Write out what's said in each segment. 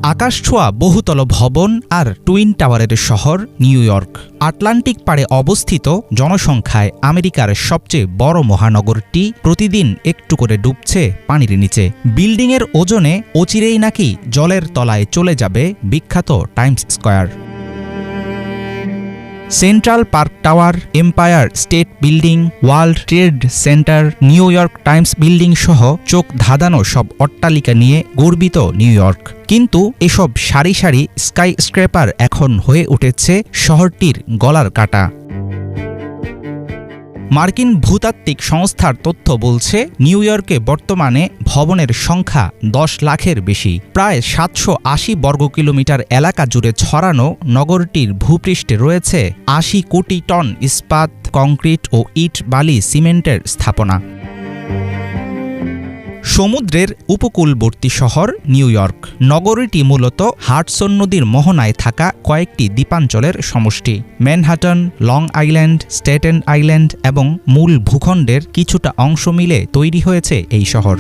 আকাশছোঁয়া বহুতল ভবন আর টুইন টাওয়ারের শহর নিউ ইয়র্ক। আটলান্টিক পাড়ে অবস্থিত, জনসংখ্যায় আমেরিকার সবচেয়ে বড় মহানগরটি প্রতিদিন একটু করে ডুবছে পানির নিচে। বিল্ডিংয়ের ওজনে অচিরেই নাকি জলের তলায় চলে যাবে বিখ্যাত Times square. Central park tower, empire state building, world trade centre, new York Times building সহ চোখ ধাঁধানো সব অট্টালিকা নিয়ে গর্বিত নিউ ইয়র্ক। কিন্তু এসব সারি সারি স্কাই স্ক্র্যাপার এখন হয়ে উঠেছে শহরটির গলার কাটা। মার্কিন ভূতাত্ত্বিক সংস্থার তথ্য বলছে, নিউ ইয়র্কে বর্তমানে ভবনের সংখ্যা 10 লাখের বেশি। প্রায় 780 বর্গ কিলোমিটার এলাকা জুড়ে ছড়ানো নগরটির ভূপৃষ্ঠে রয়েছে 80 কোটি টন ইস্পাত, কংক্রিট ও ইট, বালি, সিমেন্টের স্থাপনা। সমুদ্রের উপকূলবর্তী শহর নিউ ইয়র্ক। নগরীটি মূলত হাডসন নদীর মোহনায় থাকা কয়েকটি দ্বীপাঞ্চলের সমষ্টি। Manhattan, long island, Staten island এবং মূল ভূখণ্ডের কিছুটা অংশ মিলে তৈরি হয়েছে এই শহর।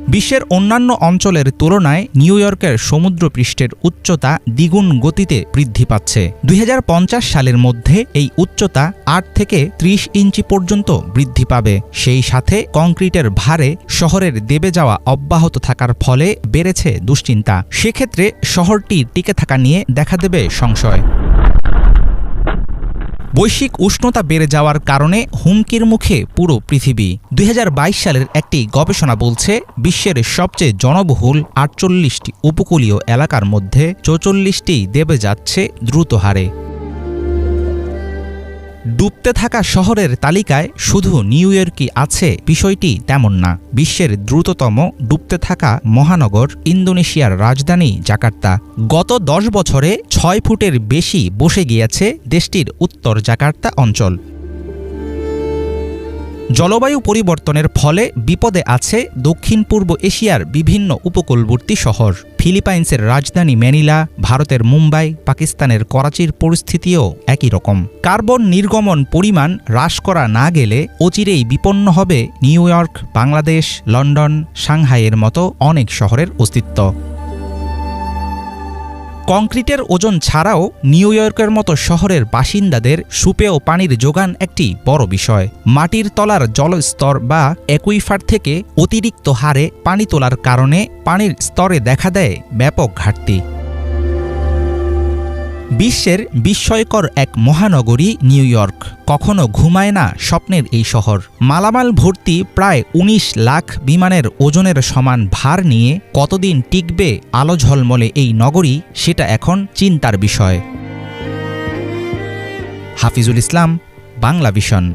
বিশ্বের অন্যান্য অঞ্চলের তুলনায় নিউ ইয়র্কের সমুদ্রপৃষ্ঠের উচ্চতা দ্বিগুণ গতিতে বৃদ্ধি পাচ্ছে। 2050 সালের মধ্যে এই উচ্চতা 8 থেকে 30 ইঞ্চি পর্যন্ত বৃদ্ধি পাবে। সেই সাথে কংক্রিটের ভারে শহরের দেবে যাওয়া অব্যাহত থাকার ফলে বেড়েছে দুশ্চিন্তা। সেক্ষেত্রে শহরটি টিকে থাকা নিয়ে দেখা দেবে সংশয়। বৈশ্বিক উষ্ণতা বেড়ে যাওয়ার কারণে হুমকির মুখে পুরো পৃথিবী। 2022 সালের একটি গবেষণা বলছে, বিশ্বের সবচেয়ে জনবহুল 48টি উপকূলীয় এলাকার মধ্যে 44টি দেবে যাচ্ছে দ্রুত হারে। ডুবতে থাকা শহরের তালিকায় শুধু নিউ ইয়র্কই আছে, বিষয়টি তেমন না। বিশ্বের দ্রুততম ডুবতে থাকা মহানগর ইন্দোনেশিয়ার রাজধানী জাকার্তা। গত 10 বছরে 6 ফুটের বেশি বসে গিয়েছে দেশটির উত্তর জাকার্তা অঞ্চল। জলবায়ু পরিবর্তনের ফলে বিপদে আছে দক্ষিণ পূর্ব এশিয়ার বিভিন্ন উপকূলবর্তী শহর। ফিলিপাইন্সের রাজধানী ম্যানিলা, ভারতের মুম্বাই, পাকিস্তানের করাচির পরিস্থিতিও একই রকম। কার্বন নির্গমন পরিমাণ হ্রাস করা না গেলে অচিরেই বিপন্ন হবে নিউ ইয়র্ক, বাংলাদেশ, লন্ডন, সাংহাইয়ের মতো অনেক শহরের অস্তিত্ব। কংক্রিটের ওজন ছাড়াও নিউ ইয়র্কের মতো শহরের বাসিন্দাদের সুপেয় পানির যোগান একটি বড় বিষয়। মাটির তলার জলস্তর বা অ্যাকুইফার থেকে অতিরিক্ত হারে পানি তোলার কারণে পানির স্তরে দেখা দেয় ব্যাপক ঘাটতি। বিশ্বের বিস্ময়কর এক মহানগরী নিউ ইয়র্ক। কখনো ঘুমায় না স্বপ্নের এই শহর। মালামাল ভর্তি প্রায় 19 লাখ বিমানের ওজনের সমান ভার নিয়ে কতদিন টিকবে আলো ঝলমলে এই নগরী, সেটা এখন চিন্তার বিষয়। হাফিজুল ইসলাম, বাংলা ভিশন।